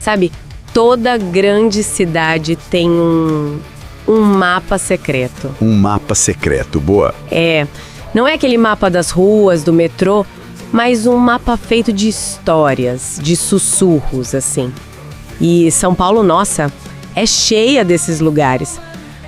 Sabe, toda grande cidade tem um mapa secreto. Um mapa secreto, boa. Não é aquele mapa das ruas, do metrô, mas um mapa feito de histórias, de sussurros, assim. E São Paulo, nossa, é cheia desses lugares.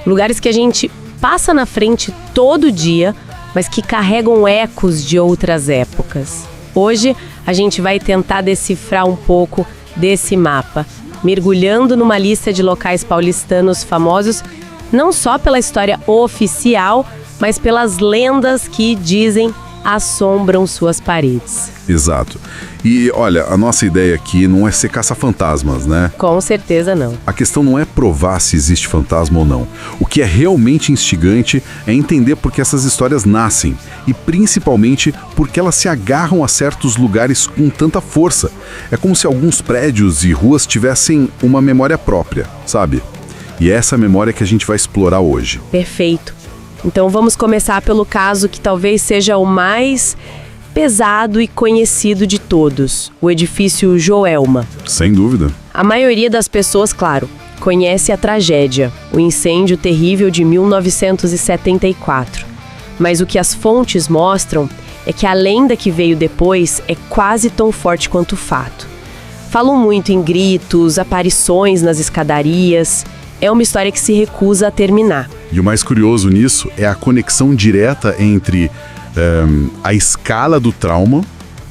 Lugares que a gente passa na frente todo dia, mas que carregam ecos de outras épocas. Hoje, a gente vai tentar decifrar um pouco desse mapa, mergulhando numa lista de locais paulistanos famosos, não só pela história oficial, mas pelas lendas que dizem assombram suas paredes. Exato. E olha, a nossa ideia aqui não é ser caça-fantasmas, né? Com certeza não. A questão não é provar se existe fantasma ou não. O que é realmente instigante é entender por que essas histórias nascem e principalmente por que elas se agarram a certos lugares com tanta força. É como se alguns prédios e ruas tivessem uma memória própria, sabe? E é essa memória que a gente vai explorar hoje. Perfeito. Então vamos começar pelo caso que talvez seja o mais pesado e conhecido de todos, o edifício Joelma. Sem dúvida. A maioria das pessoas, claro, conhece a tragédia, o incêndio terrível de 1974. Mas o que as fontes mostram é que a lenda que veio depois é quase tão forte quanto o fato. Falam muito em gritos, aparições nas escadarias. É uma história que se recusa a terminar. E o mais curioso nisso é a conexão direta entre a escala do trauma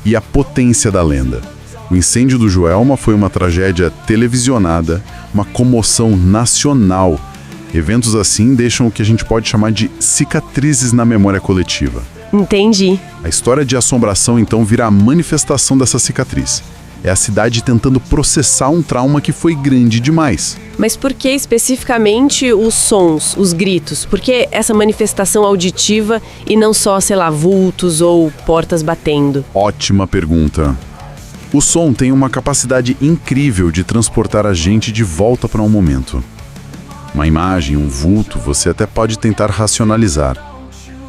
e a potência da lenda. O incêndio do Joelma foi uma tragédia televisionada, uma comoção nacional. Eventos assim deixam o que a gente pode chamar de cicatrizes na memória coletiva. Entendi. A história de assombração, então, vira a manifestação dessa cicatriz. É a cidade tentando processar um trauma que foi grande demais. Mas por que especificamente os sons, os gritos? Por que essa manifestação auditiva e não só, sei lá, vultos ou portas batendo? Ótima pergunta. O som tem uma capacidade incrível de transportar a gente de volta para um momento. Uma imagem, um vulto, você até pode tentar racionalizar.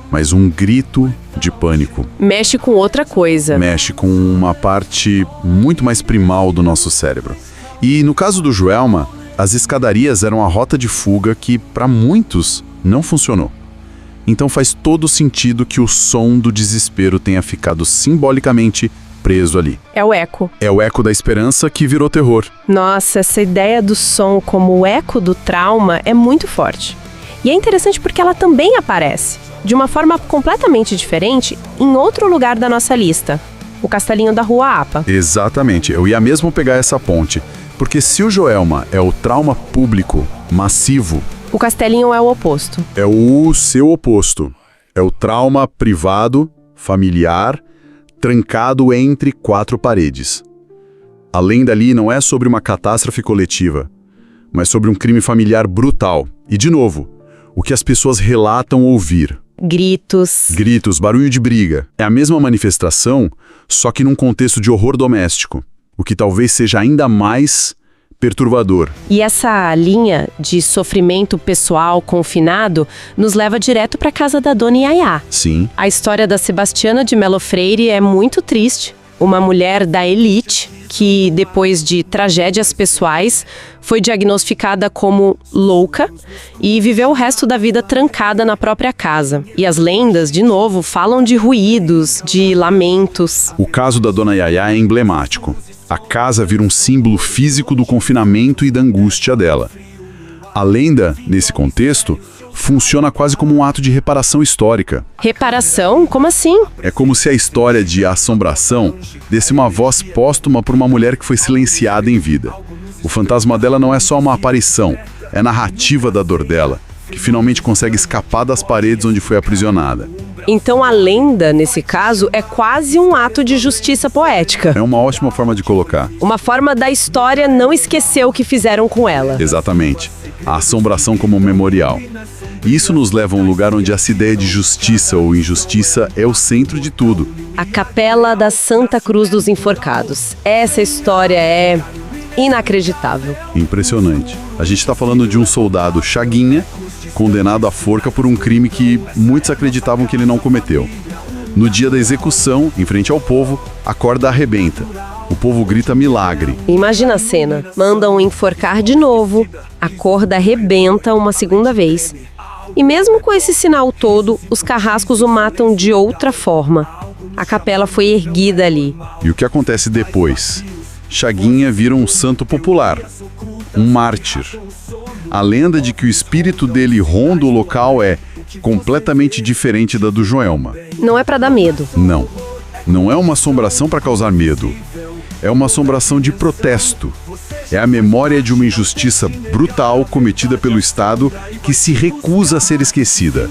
Mas um grito de pânico mexe com outra coisa. Mexe com uma parte muito mais primal do nosso cérebro. E no caso do Joelma, as escadarias eram a rota de fuga que, para muitos, não funcionou. Então faz todo sentido que o som do desespero tenha ficado simbolicamente preso ali. É o eco. É o eco da esperança que virou terror. Nossa, essa ideia do som como o eco do trauma é muito forte. E é interessante porque ela também aparece, de uma forma completamente diferente, em outro lugar da nossa lista, o Castelinho da Rua Apa. Exatamente, eu ia mesmo pegar essa ponte, porque se o Joelma é o trauma público, massivo, o Castelinho é o oposto. É o seu oposto. É o trauma privado, familiar, trancado entre quatro paredes. A lenda ali não é sobre uma catástrofe coletiva, mas sobre um crime familiar brutal. E, de novo, o que as pessoas relatam ouvir. Gritos, barulho de briga. É a mesma manifestação, só que num contexto de horror doméstico, o que talvez seja ainda mais perturbador. E essa linha de sofrimento pessoal confinado nos leva direto para a casa da Dona Yaya. Sim. A história da Sebastiana de Melo Freire é muito triste. Uma mulher da elite que, depois de tragédias pessoais, foi diagnosticada como louca e viveu o resto da vida trancada na própria casa. E as lendas, de novo, falam de ruídos, de lamentos. O caso da Dona Yaya é emblemático. A casa vira um símbolo físico do confinamento e da angústia dela. A lenda, nesse contexto, funciona quase como um ato de reparação histórica. Reparação? Como assim? É como se a história de assombração desse uma voz póstuma para uma mulher que foi silenciada em vida. O fantasma dela não é só uma aparição, é a narrativa da dor dela, que finalmente consegue escapar das paredes onde foi aprisionada. Então a lenda, nesse caso, é quase um ato de justiça poética. É uma ótima forma de colocar. Uma forma da história não esquecer o que fizeram com ela. Exatamente. A assombração como memorial. E isso nos leva a um lugar onde essa ideia de justiça ou injustiça é o centro de tudo. A Capela da Santa Cruz dos Enforcados. Essa história é inacreditável. Impressionante. A gente está falando de um soldado Chaguinha, condenado à forca por um crime que muitos acreditavam que ele não cometeu. No dia da execução, em frente ao povo, a corda arrebenta. O povo grita milagre. Imagina a cena. Mandam enforcar de novo, a corda arrebenta uma segunda vez. E mesmo com esse sinal todo, os carrascos o matam de outra forma. A capela foi erguida ali. E o que acontece depois? Chaguinha vira um santo popular, um mártir. A lenda de que o espírito dele ronda o local é completamente diferente da do Joelma. Não é pra dar medo. Não. Não é uma assombração para causar medo. É uma assombração de protesto. É a memória de uma injustiça brutal cometida pelo Estado que se recusa a ser esquecida.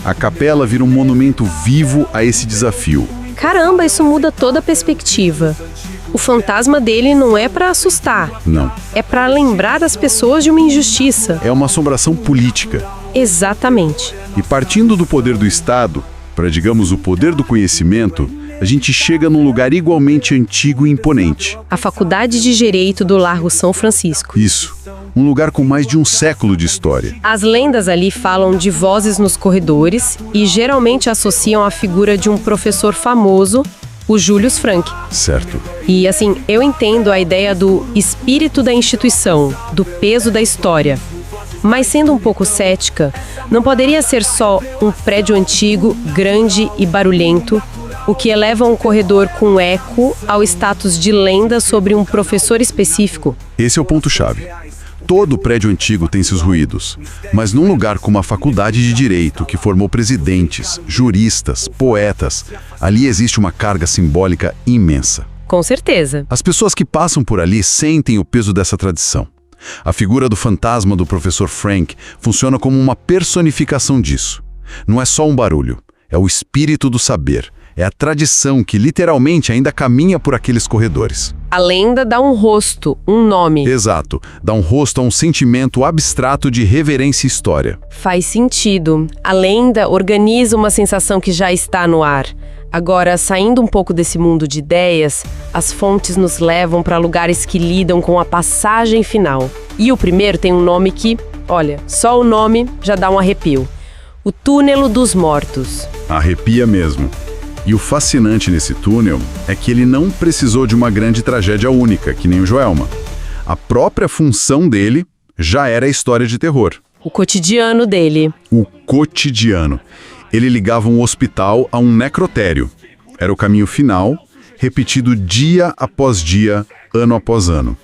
A capela vira um monumento vivo a esse desafio. Caramba, isso muda toda a perspectiva. O fantasma dele não é pra assustar. Não. É pra lembrar as pessoas de uma injustiça. É uma assombração política. Exatamente. E partindo do poder do Estado, para, digamos, o poder do conhecimento, a gente chega num lugar igualmente antigo e imponente. A Faculdade de Direito do Largo São Francisco. Isso. Um lugar com mais de um século de história. As lendas ali falam de vozes nos corredores e geralmente associam a figura de um professor famoso, o Julius Frank. Certo. E assim, eu entendo a ideia do espírito da instituição, do peso da história. Mas sendo um pouco cética, não poderia ser só um prédio antigo, grande e barulhento, o que eleva um corredor com eco ao status de lenda sobre um professor específico. Esse é o ponto-chave. Todo prédio antigo tem seus ruídos, mas num lugar como a Faculdade de Direito, que formou presidentes, juristas, poetas, ali existe uma carga simbólica imensa. Com certeza. As pessoas que passam por ali sentem o peso dessa tradição. A figura do fantasma do professor Frank funciona como uma personificação disso. Não é só um barulho, é o espírito do saber. É a tradição que literalmente ainda caminha por aqueles corredores. A lenda dá um rosto, um nome. Exato, dá um rosto a um sentimento abstrato de reverência e história. Faz sentido. A lenda organiza uma sensação que já está no ar. Agora, saindo um pouco desse mundo de ideias, as fontes nos levam para lugares que lidam com a passagem final. E o primeiro tem um nome que, olha, só o nome já dá um arrepio. O Túnel dos Mortos. Arrepia mesmo. E o fascinante nesse túnel é que ele não precisou de uma grande tragédia única, que nem o Joelma. A própria função dele já era a história de terror. O cotidiano dele. O cotidiano. Ele ligava um hospital a um necrotério. Era o caminho final, repetido dia após dia, ano após ano.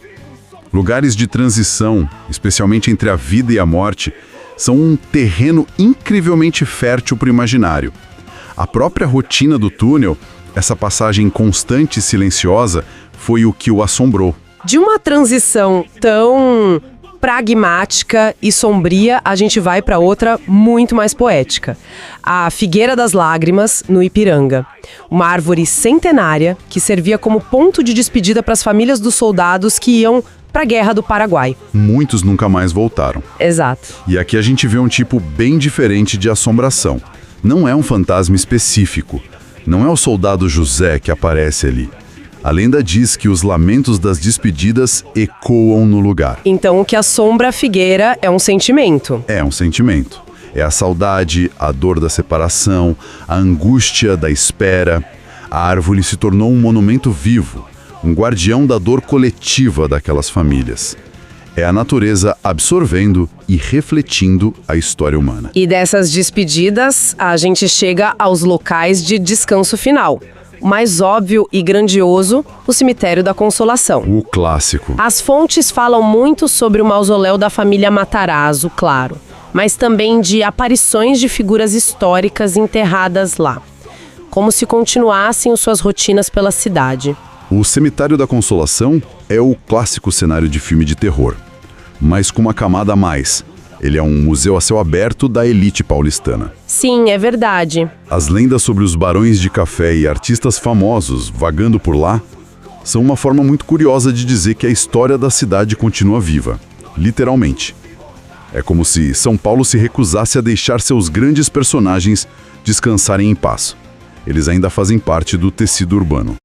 Lugares de transição, especialmente entre a vida e a morte, são um terreno incrivelmente fértil para o imaginário. A própria rotina do túnel, essa passagem constante e silenciosa, foi o que o assombrou. De uma transição tão pragmática e sombria, a gente vai para outra muito mais poética. A Figueira das Lágrimas, no Ipiranga. Uma árvore centenária que servia como ponto de despedida para as famílias dos soldados que iam para a Guerra do Paraguai. Muitos nunca mais voltaram. Exato. E aqui a gente vê um tipo bem diferente de assombração. Não é um fantasma específico. Não é o soldado José que aparece ali. A lenda diz que os lamentos das despedidas ecoam no lugar. Então o que assombra a figueira é um sentimento. É um sentimento. É a saudade, a dor da separação, a angústia da espera. A árvore se tornou um monumento vivo, um guardião da dor coletiva daquelas famílias. É a natureza absorvendo e refletindo a história humana. E dessas despedidas, a gente chega aos locais de descanso final. O mais óbvio e grandioso, o Cemitério da Consolação. O clássico. As fontes falam muito sobre o mausoléu da família Matarazzo, claro, mas também de aparições de figuras históricas enterradas lá, como se continuassem suas rotinas pela cidade. O Cemitério da Consolação é o clássico cenário de filme de terror, mas com uma camada a mais. Ele é um museu a céu aberto da elite paulistana. Sim, é verdade. As lendas sobre os barões de café e artistas famosos vagando por lá são uma forma muito curiosa de dizer que a história da cidade continua viva, literalmente. É como se São Paulo se recusasse a deixar seus grandes personagens descansarem em paz. Eles ainda fazem parte do tecido urbano.